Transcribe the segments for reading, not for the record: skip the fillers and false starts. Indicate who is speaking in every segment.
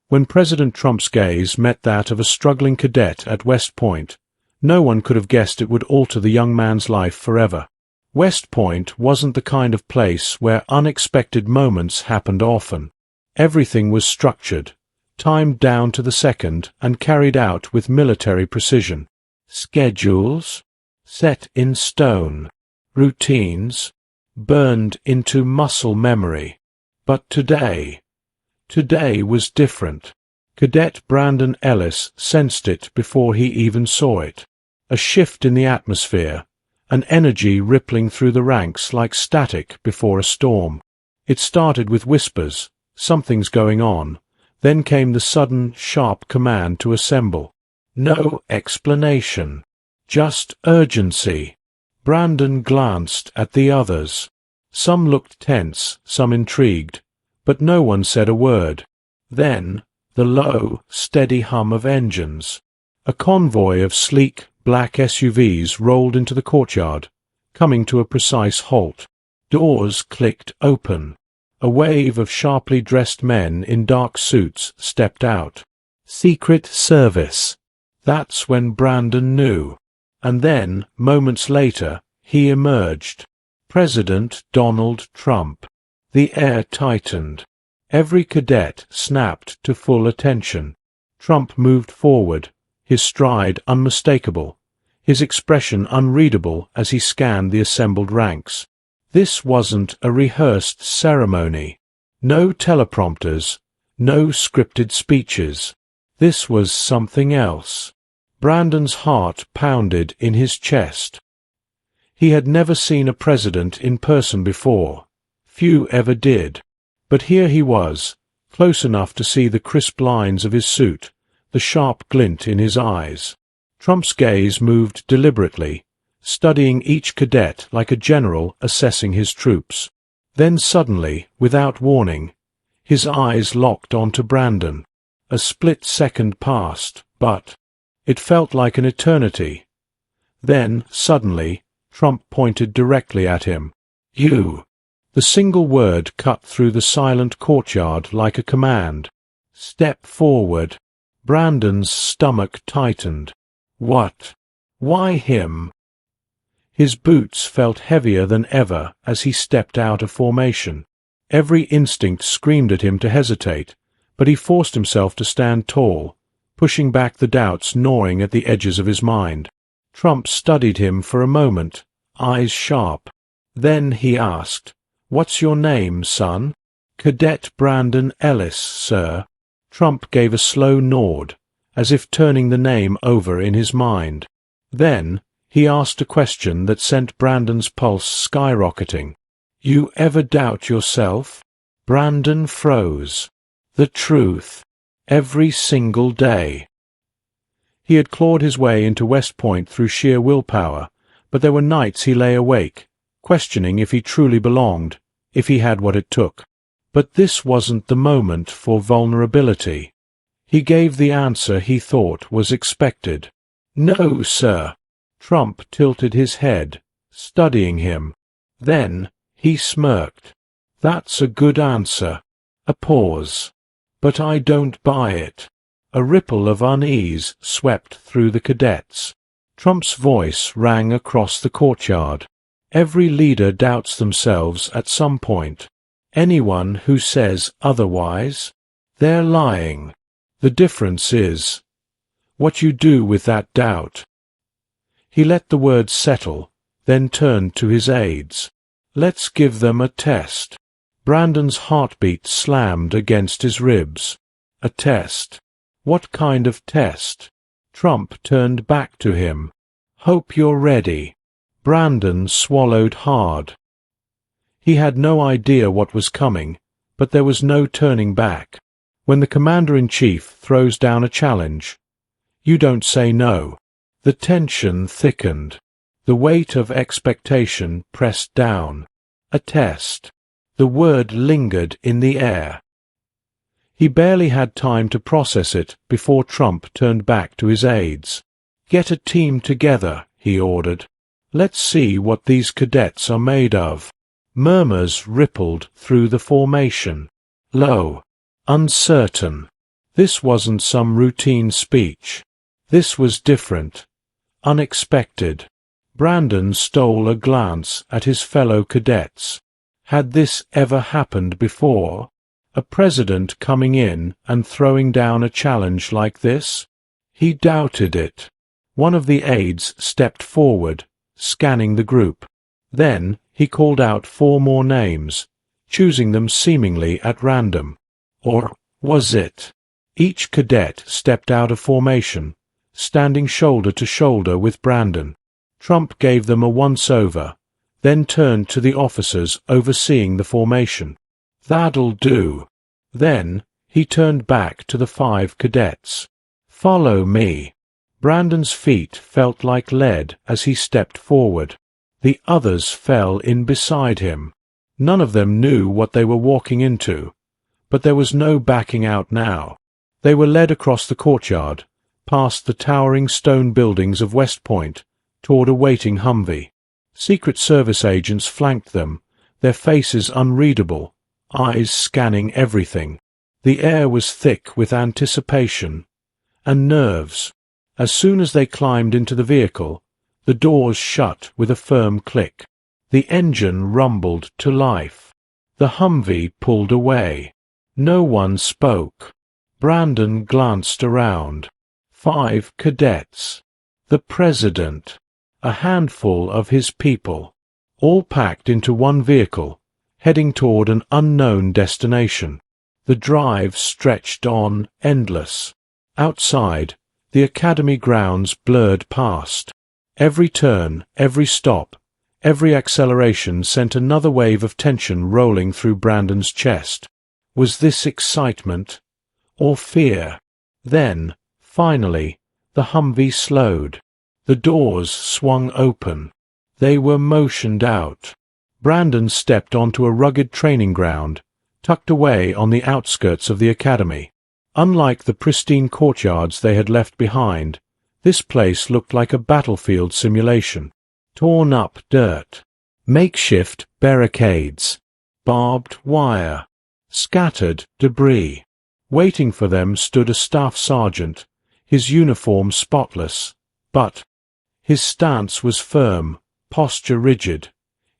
Speaker 1: When President Trump's gaze met that of a struggling cadet at West Point, no one could have guessed it would alter the young man's life forever. West Point wasn't the kind of place where unexpected moments happened often. Everything was structured, timed down to the second, and carried out with military precision. Schedules, set in stone, routines, burned into muscle memory. But today was different. Cadet Brandon Ellis sensed it before he even saw it. A shift in the atmosphere, an energy rippling through the ranks like static before a storm. It started with whispers, "Something's going on." Then came the sudden, sharp command to assemble. No explanation, just urgency. Brandon glanced at the others. Some looked tense, some intrigued, but no one said a word. Then, the low, steady hum of engines. A convoy of sleek, black SUVs rolled into the courtyard, coming to a precise halt. Doors clicked open. A wave of sharply dressed men in dark suits stepped out. Secret Service. That's when Brandon knew. And then, moments later, he emerged. President Donald Trump. The air tightened. Every cadet snapped to full attention. Trump moved forward, his stride unmistakable, his expression unreadable as he scanned the assembled ranks. This wasn't a rehearsed ceremony. No teleprompters, no scripted speeches. This was something else. Brandon's heart pounded in his chest. He had never seen a president in person before. Few ever did. But here he was, close enough to see the crisp lines of his suit, the sharp glint in his eyes. Trump's gaze moved deliberately, studying each cadet like a general assessing his troops. Then suddenly, without warning, his eyes locked onto Brandon. A split second passed, but it felt like an eternity. Then, suddenly, Trump pointed directly at him. "You." The single word cut through the silent courtyard like a command. "Step forward." Brandon's stomach tightened. What? Why him? His boots felt heavier than ever as he stepped out of formation. Every instinct screamed at him to hesitate, but he forced himself to stand tall, pushing back the doubts gnawing at the edges of his mind. Trump studied him for a moment, eyes sharp. Then he asked, "What's your name, son?" "Cadet Brandon Ellis, sir." Trump gave a slow nod, as if turning the name over in his mind. Then he asked a question that sent Brandon's pulse skyrocketing. "You ever doubt yourself?" Brandon froze. The truth. Every single day. He had clawed his way into West Point through sheer willpower, but there were nights he lay awake, questioning if he truly belonged, if he had what it took. But this wasn't the moment for vulnerability. He gave the answer he thought was expected. "No, sir." Trump tilted his head, studying him. Then he smirked. "That's a good answer." A pause. "But I don't buy it." A ripple of unease swept through the cadets. Trump's voice rang across the courtyard. "Every leader doubts themselves at some point. Anyone who says otherwise, they're lying. The difference is what you do with that doubt." He let the words settle, then turned to his aides. "Let's give them a test." Brandon's heartbeat slammed against his ribs. A test. What kind of test? Trump turned back to him. "Hope you're ready." Brandon swallowed hard. He had no idea what was coming, but there was no turning back. When the commander-in-chief throws down a challenge, you don't say no. The tension thickened. The weight of expectation pressed down. A test. The word lingered in the air. He barely had time to process it before Trump turned back to his aides. "Get a team together," he ordered. "Let's see what these cadets are made of." Murmurs rippled through the formation. Low. Uncertain. This wasn't some routine speech. This was different, unexpected. Brandon stole a glance at his fellow cadets. Had this ever happened before? A president coming in and throwing down a challenge like this? He doubted it. One of the aides stepped forward, scanning the group. Then he called out 4 more names, choosing them seemingly at random. Or was it? Each cadet stepped out of formation, standing shoulder to shoulder with Brandon. Trump gave them a once-over, then turned to the officers overseeing the formation. "That'll do." Then he turned back to the 5 cadets. "Follow me." Brandon's feet felt like lead as he stepped forward. The others fell in beside him. None of them knew what they were walking into, but there was no backing out now. They were led across the courtyard, past the towering stone buildings of West Point, toward a waiting Humvee. Secret Service agents flanked them, their faces unreadable, eyes scanning everything. The air was thick with anticipation and nerves. As soon as they climbed into the vehicle, the doors shut with a firm click. The engine rumbled to life. The Humvee pulled away. No one spoke. Brandon glanced around. 5 cadets. The president. A handful of his people. All packed into one vehicle, heading toward an unknown destination. The drive stretched on, endless. Outside, the academy grounds blurred past. Every turn, every stop, every acceleration sent another wave of tension rolling through Brandon's chest. Was this excitement or fear? Then, finally, the Humvee slowed. The doors swung open. They were motioned out. Brandon stepped onto a rugged training ground, tucked away on the outskirts of the academy. Unlike the pristine courtyards they had left behind, this place looked like a battlefield simulation. Torn-up dirt, makeshift barricades, barbed wire, scattered debris. Waiting for them stood a staff sergeant, his uniform spotless, but his stance was firm, posture rigid.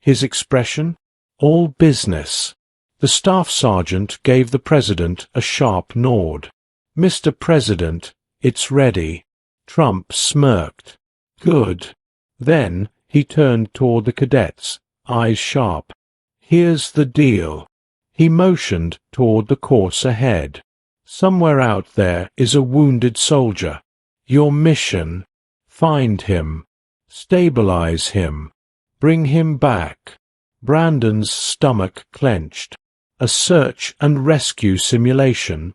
Speaker 1: His expression? All business. The staff sergeant gave the president a sharp nod. "Mr. President, it's ready." Trump smirked. "Good." Then he turned toward the cadets, eyes sharp. "Here's the deal." He motioned toward the course ahead. "Somewhere out there is a wounded soldier. Your mission: find him, stabilize him, bring him back." Brandon's stomach clenched. A search and rescue simulation.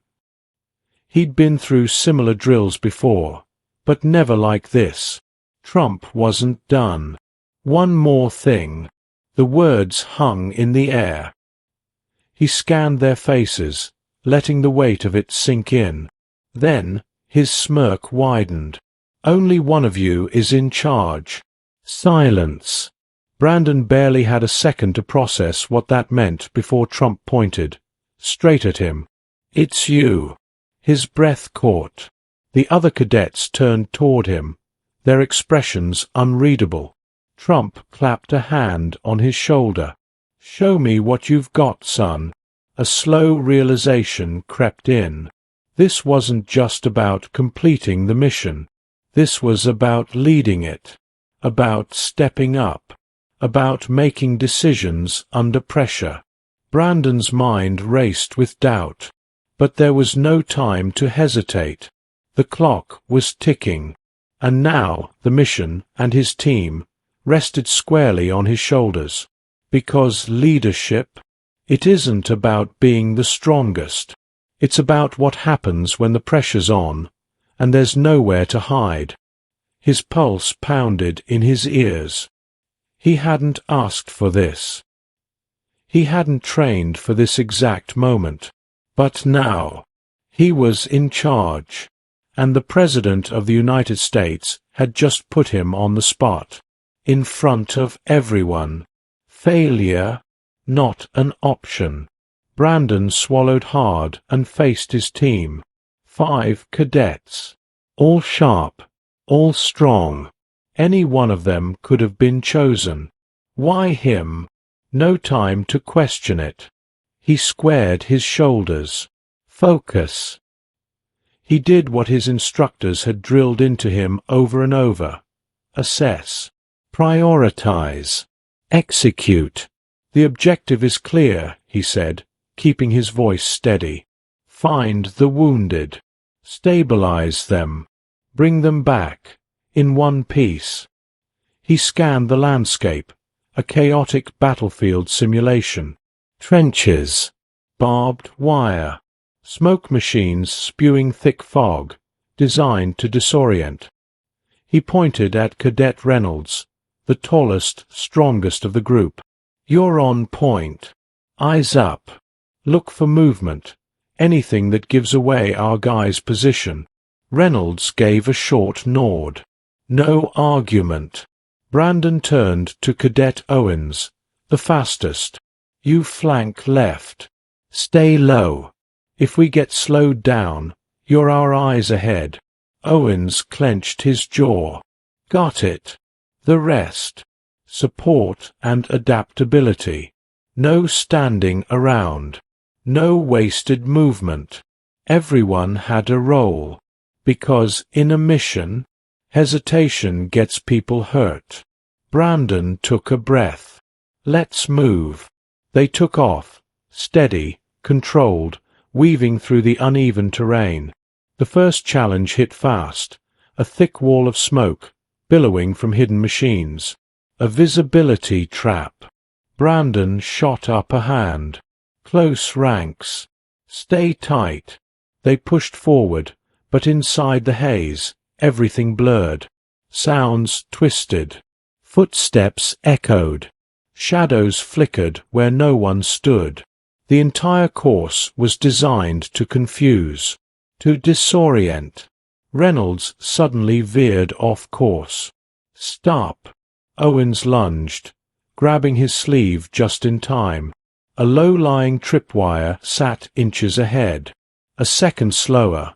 Speaker 1: He'd been through similar drills before, but never like this. Trump wasn't done. One more thing. The words hung in the air. He scanned their faces, letting the weight of it sink in. Then his smirk widened. "Only one of you is in charge." Silence. Brandon barely had a second to process what that meant before Trump pointed, straight at him. "It's you." His breath caught. The other cadets turned toward him, their expressions unreadable. Trump clapped a hand on his shoulder. "Show me what you've got, son." A slow realization crept in. This wasn't just about completing the mission. This was about leading it, about stepping up, about making decisions under pressure. Brandon's mind raced with doubt, but there was no time to hesitate. The clock was ticking, and now the mission and his team rested squarely on his shoulders. Because leadership, it isn't about being the strongest. It's about what happens when the pressure's on, and there's nowhere to hide. His pulse pounded in his ears. He hadn't asked for this. He hadn't trained for this exact moment. But now, he was in charge, and the President of the United States had just put him on the spot, in front of everyone. Failure, not an option. Brandon swallowed hard and faced his team. 5 cadets. All sharp, all strong. Any one of them could have been chosen. Why him? No time to question it. He squared his shoulders. Focus. He did what his instructors had drilled into him over and over. Assess. Prioritize. Execute. The objective is clear, he said, keeping his voice steady. Find the wounded. Stabilize them. Bring them back, in one piece. He scanned the landscape, a chaotic battlefield simulation. Trenches, barbed wire, smoke machines spewing thick fog, designed to disorient. He pointed at Cadet Reynolds, the tallest, strongest of the group. You're on point. Eyes up. Look for movement, anything that gives away our guy's position. Reynolds gave a short nod. No argument. Brandon turned to Cadet Owens, the fastest. You flank left. Stay low. If we get slowed down, you're our eyes ahead. Owens clenched his jaw. Got it. The rest. Support and adaptability. No standing around. No wasted movement. Everyone had a role. Because in a mission, hesitation gets people hurt. Brandon took a breath. Let's move. They took off, steady, controlled, weaving through the uneven terrain. The first challenge hit fast, a thick wall of smoke, billowing from hidden machines. A visibility trap. Brandon shot up a hand. Close ranks. Stay tight. They pushed forward, but inside the haze, everything blurred. Sounds twisted. Footsteps echoed. Shadows flickered where no one stood. The entire course was designed to confuse, to disorient. Reynolds suddenly veered off course. Stop! Owens lunged, grabbing his sleeve just in time. A low-lying tripwire sat inches ahead. A second slower,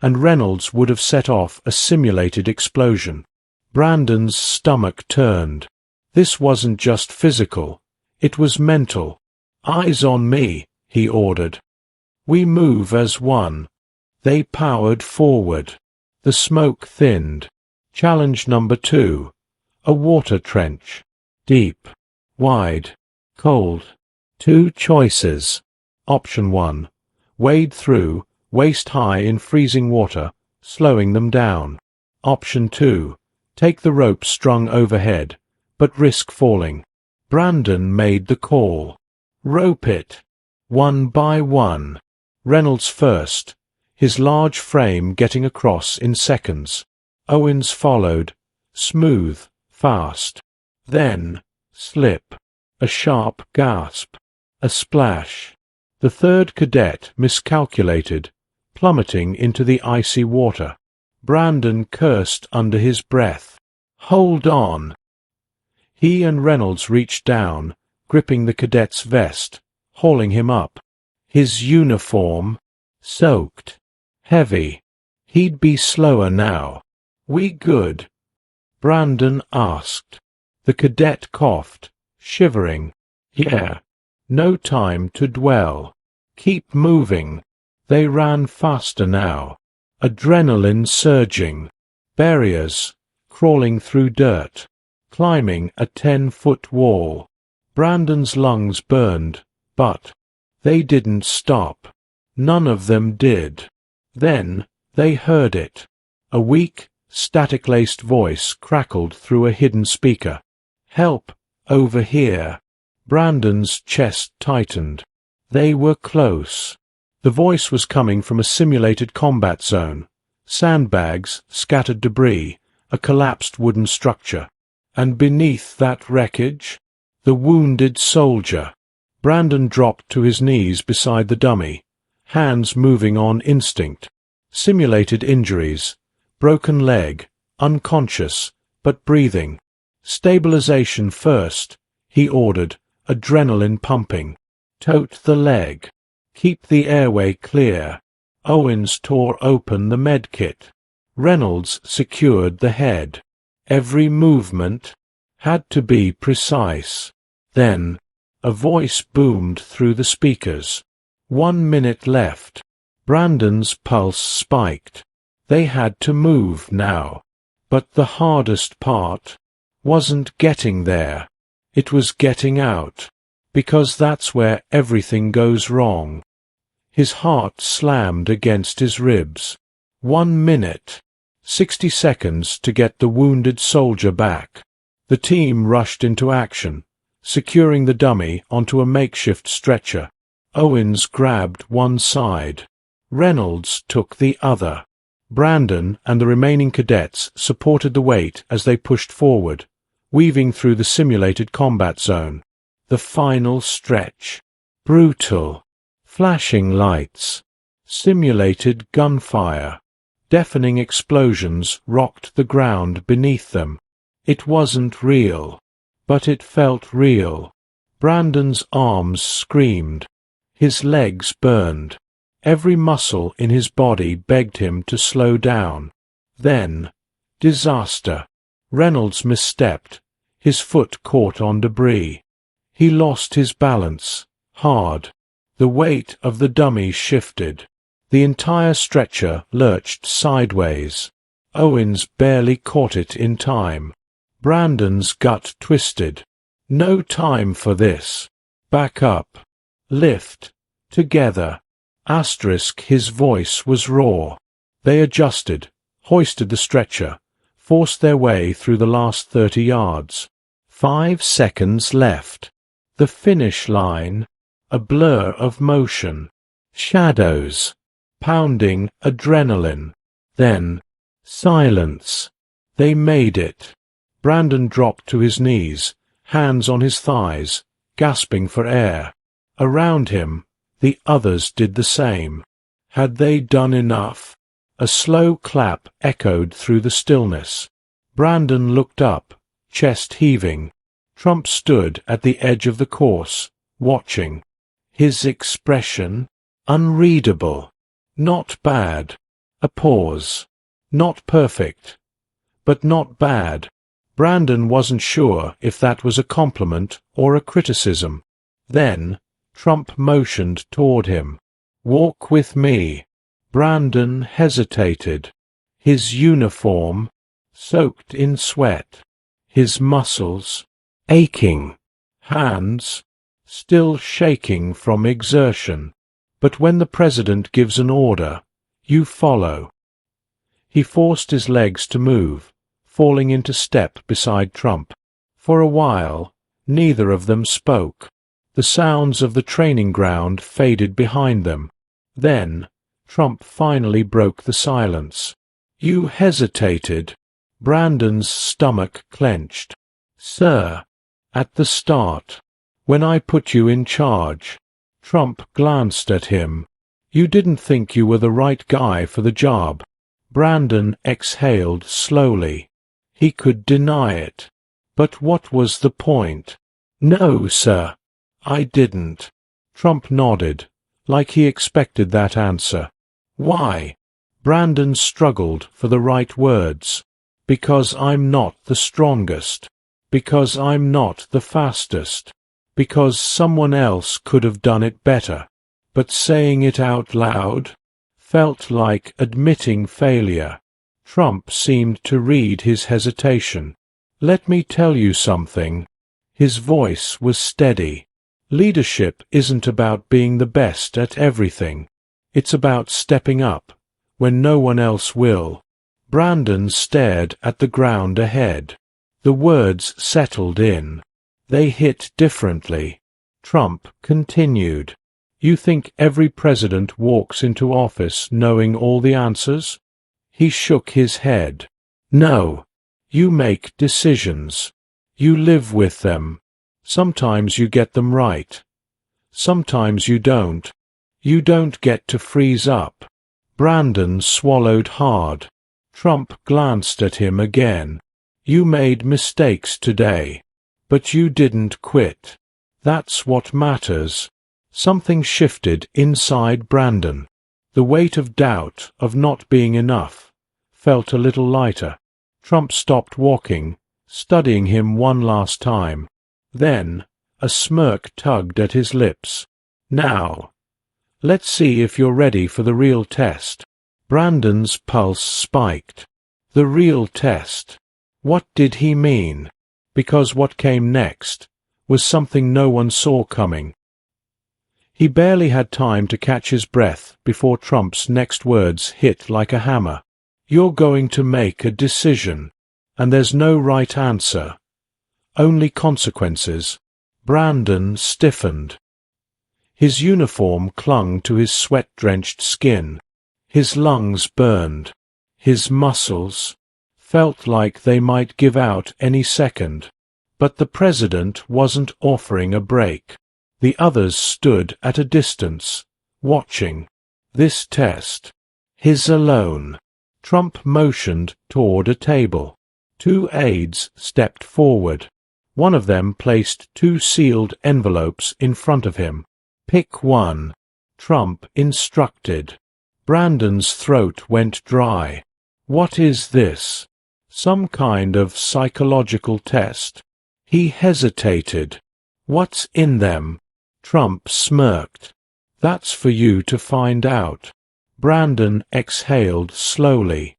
Speaker 1: and Reynolds would have set off a simulated explosion. Brandon's stomach turned. This wasn't just physical, it was mental. Eyes on me, he ordered. We move as one. They powered forward. The smoke thinned. Challenge number 2. A water trench. Deep. Wide. Cold. 2 choices. Option 1. Wade through, waist high in freezing water, slowing them down. Option 2. Take the rope strung overhead, but risk falling. Brandon made the call. Rope it. One by one. Reynolds first, his large frame getting across in seconds. Owens followed, smooth, fast. Then, slip. A sharp gasp. A splash. The third cadet miscalculated, plummeting into the icy water. Brandon cursed under his breath. Hold on! He and Reynolds reached down, gripping the cadet's vest, hauling him up. His uniform, soaked, heavy. He'd be slower now. We good? Brandon asked. The cadet coughed, shivering. Yeah. No time to dwell. Keep moving. They ran faster now. Adrenaline surging. Barriers, crawling through dirt. Climbing a 10-foot wall. Brandon's lungs burned, but they didn't stop. None of them did. Then they heard it. A weak, static-laced voice crackled through a hidden speaker. Help, over here. Brandon's chest tightened. They were close. The voice was coming from a simulated combat zone. Sandbags, scattered debris, a collapsed wooden structure. And beneath that wreckage, the wounded soldier. Brandon dropped to his knees beside the dummy, hands moving on instinct. Simulated injuries, broken leg, unconscious, but breathing. Stabilization first, he ordered, adrenaline pumping. Tote the leg. Keep the airway clear. Owens tore open the medkit. Reynolds secured the head. Every movement had to be precise. Then, a voice boomed through the speakers. 1 minute left. Brandon's pulse spiked. They had to move now. But the hardest part wasn't getting there. It was getting out. Because that's where everything goes wrong. His heart slammed against his ribs. 1 minute. 60 seconds to get the wounded soldier back. The team rushed into action, securing the dummy onto a makeshift stretcher. Owens grabbed one side. Reynolds took the other. Brandon and the remaining cadets supported the weight as they pushed forward, weaving through the simulated combat zone. The final stretch. Brutal. Flashing lights. Simulated gunfire. Deafening explosions rocked the ground beneath them. It wasn't real, but it felt real. Brandon's arms screamed. His legs burned. Every muscle in his body begged him to slow down. Then, disaster. Reynolds misstepped. His foot caught on debris. He lost his balance. Hard. The weight of the dummy shifted. The entire stretcher lurched sideways. Owens barely caught it in time. Brandon's gut twisted. No time for this. Back up. Lift. Together. Asterisk. His voice was raw. They adjusted, hoisted the stretcher, forced their way through the last 30 yards. 5 seconds left. The finish line. A blur of motion. Shadows. Pounding adrenaline. Then, silence. They made it. Brandon dropped to his knees, hands on his thighs, gasping for air. Around him, the others did the same. Had they done enough? A slow clap echoed through the stillness. Brandon looked up, chest heaving. Trump stood at the edge of the course, watching. His expression, unreadable. Not bad. A pause. Not perfect. But not bad. Brandon wasn't sure if that was a compliment or a criticism. Then, Trump motioned toward him. Walk with me. Brandon hesitated. His uniform, soaked in sweat. His muscles, aching. Hands, still shaking from exertion. But when the president gives an order, you follow. He forced his legs to move, falling into step beside Trump. For a while, neither of them spoke. The sounds of the training ground faded behind them. Then, Trump finally broke the silence. You hesitated. Brandon's stomach clenched. Sir, at the start, when I put you in charge. Trump glanced at him. You didn't think you were the right guy for the job. Brandon exhaled slowly. He could deny it. But what was the point? No, sir, I didn't. Trump nodded, like he expected that answer. Why? Brandon struggled for the right words. Because I'm not the strongest. Because I'm not the fastest. Because someone else could have done it better. But saying it out loud felt like admitting failure. Trump seemed to read his hesitation. Let me tell you something. His voice was steady. Leadership isn't about being the best at everything. It's about stepping up when no one else will. Brandon stared at the ground ahead. The words settled in. They hit differently. Trump continued. You think every president walks into office knowing all the answers? He shook his head. No. You make decisions. You live with them. Sometimes you get them right. Sometimes you don't. You don't get to freeze up. Brandon swallowed hard. Trump glanced at him again. You made mistakes today. But you didn't quit. That's what matters. Something shifted inside Brandon. The weight of doubt, of not being enough, felt a little lighter. Trump stopped walking, studying him one last time. Then, a smirk tugged at his lips. Now, let's see if you're ready for the real test. Brandon's pulse spiked. The real test. What did he mean? Because what came next was something no one saw coming. He barely had time to catch his breath before Trump's next words hit like a hammer. You're going to make a decision, and there's no right answer. Only consequences. Brandon stiffened. His uniform clung to his sweat-drenched skin. His lungs burned. His muscles felt like they might give out any second. But the president wasn't offering a break. The others stood at a distance, watching this test. His alone. Trump motioned toward a table. 2 aides stepped forward. One of them placed 2 sealed envelopes in front of him. Pick one, Trump instructed. Brandon's throat went dry. What is this? Some kind of psychological test? He hesitated. What's in them? Trump smirked. That's for you to find out. Brandon exhaled slowly.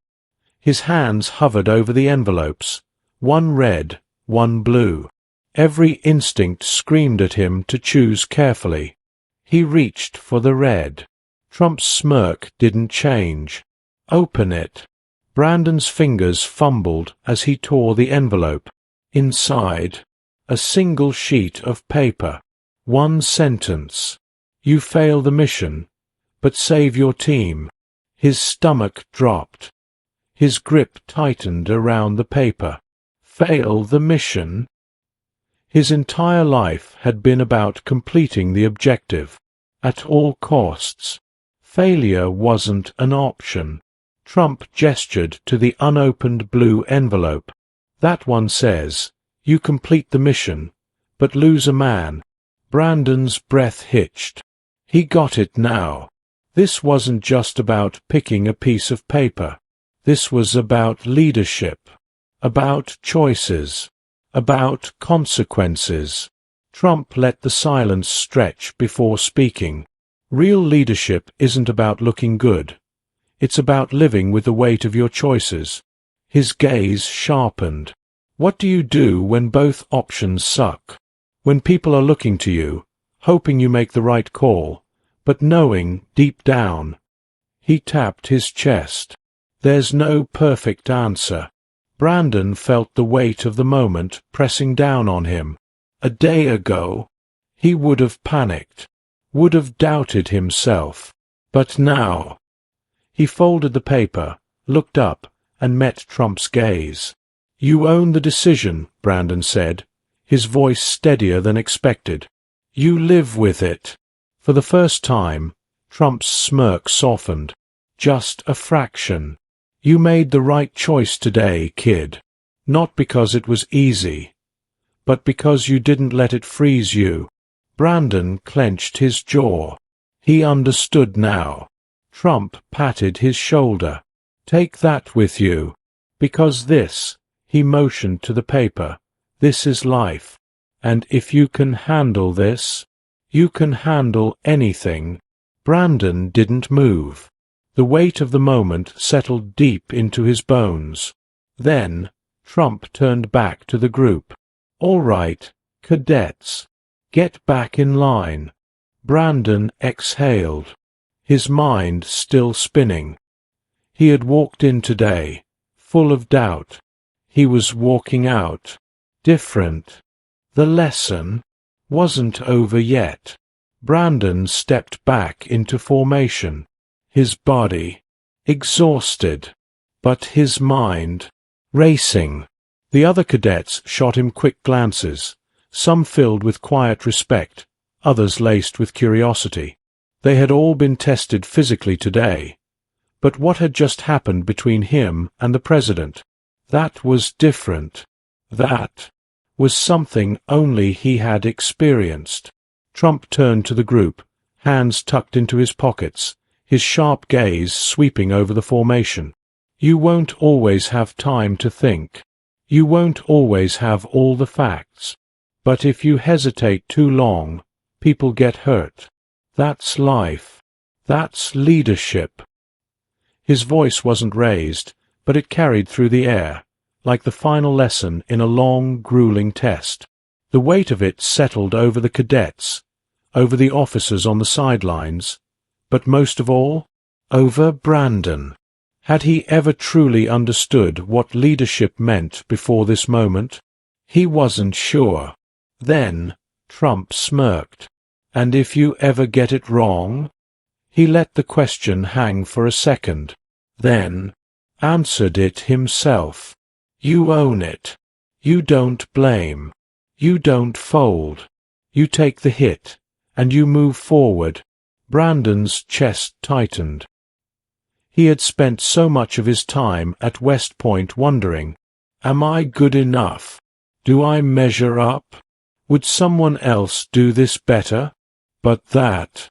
Speaker 1: His hands hovered over the envelopes, one red, one blue. Every instinct screamed at him to choose carefully. He reached for the red. Trump's smirk didn't change. Open it. Brandon's fingers fumbled as he tore the envelope. Inside, a single sheet of paper. 1 sentence. You fail the mission, but save your team. His stomach dropped. His grip tightened around the paper. Fail the mission? His entire life had been about completing the objective, at all costs. Failure wasn't an option. Trump gestured to the unopened blue envelope. That one says, you complete the mission, but lose a man. Brandon's breath hitched. He got it now. This wasn't just about picking a piece of paper. This was about leadership, about choices, about consequences. Trump let the silence stretch before speaking. Real leadership isn't about looking good. It's about living with the weight of your choices. His gaze sharpened. What do you do when both options suck? When people are looking to you, hoping you make the right call, but knowing deep down. He tapped his chest. There's no perfect answer. Brandon felt the weight of the moment pressing down on him. A day ago, he would have panicked, would have doubted himself. But now, he folded the paper, looked up, and met Trump's gaze. You own the decision, Brandon said, his voice steadier than expected. You live with it. For the first time, Trump's smirk softened. Just a fraction. You made the right choice today, kid. Not because it was easy, but because you didn't let it freeze you. Brandon clenched his jaw. He understood now. Trump patted his shoulder. Take that with you. Because this, he motioned to the paper, this is life. And if you can handle this, you can handle anything. Brandon didn't move. The weight of the moment settled deep into his bones. Then, Trump turned back to the group. All right, cadets. Get back in line. Brandon exhaled, his mind still spinning. He had walked in today, full of doubt. He was walking out, different. The lesson wasn't over yet. Brandon stepped back into formation, his body exhausted, but his mind racing. The other cadets shot him quick glances, some filled with quiet respect, others laced with curiosity. They had all been tested physically today. But what had just happened between him and the president? That was different. That was something only he had experienced. Trump turned to the group, hands tucked into his pockets, his sharp gaze sweeping over the formation. You won't always have time to think. You won't always have all the facts. But if you hesitate too long, people get hurt. That's life. That's leadership. His voice wasn't raised, but it carried through the air, like the final lesson in a long, grueling test. The weight of it settled over the cadets, over the officers on the sidelines, but most of all, over Brandon. Had he ever truly understood what leadership meant before this moment? He wasn't sure. Then, Trump smirked. And if you ever get it wrong? He let the question hang for a second, then answered it himself. You own it. You don't blame. You don't fold. You take the hit, and you move forward. Brandon's chest tightened. He had spent so much of his time at West Point wondering, am I good enough? Do I measure up? Would someone else do this better? But that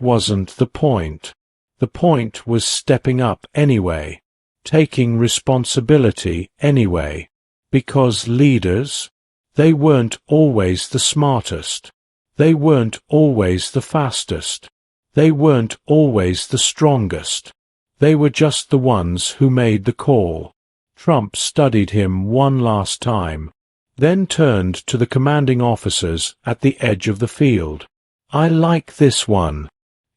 Speaker 1: wasn't the point. The point was stepping up anyway, taking responsibility anyway, because leaders, they weren't always the smartest. They weren't always the fastest. They weren't always the strongest. They were just the ones who made the call. Trump studied him one last time, then turned to the commanding officers at the edge of the field. I like this one.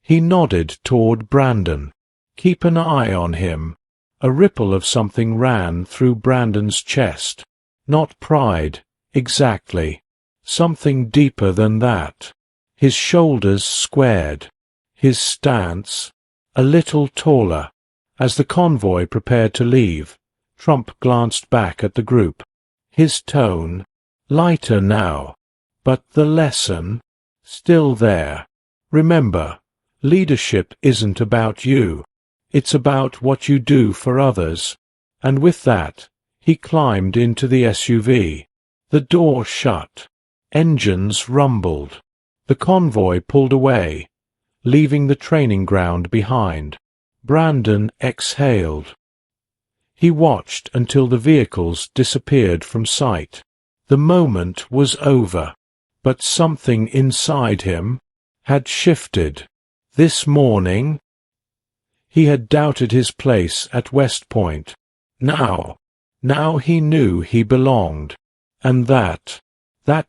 Speaker 1: He nodded toward Brandon. Keep an eye on him. A ripple of something ran through Brandon's chest. Not pride, exactly. Something deeper than that. His shoulders squared. His stance a little taller. As the convoy prepared to leave, Trump glanced back at the group. His tone lighter now, but the lesson still there. Remember, leadership isn't about you. It's about what you do for others. And with that, he climbed into the SUV. The door shut. Engines rumbled. The convoy pulled away, leaving the training ground behind. Brandon exhaled. He watched until the vehicles disappeared from sight. The moment was over, but something inside him had shifted. This morning, he had doubted his place at West Point. Now he knew he belonged. And that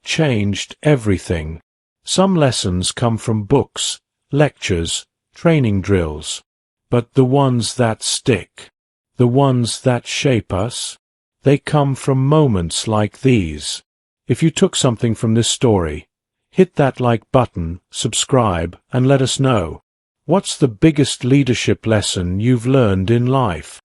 Speaker 1: changed everything. Some lessons come from books, lectures, training drills. But the ones that stick, the ones that shape us, they come from moments like these. If you took something from this story, hit that like button, subscribe, and let us know. What's the biggest leadership lesson you've learned in life?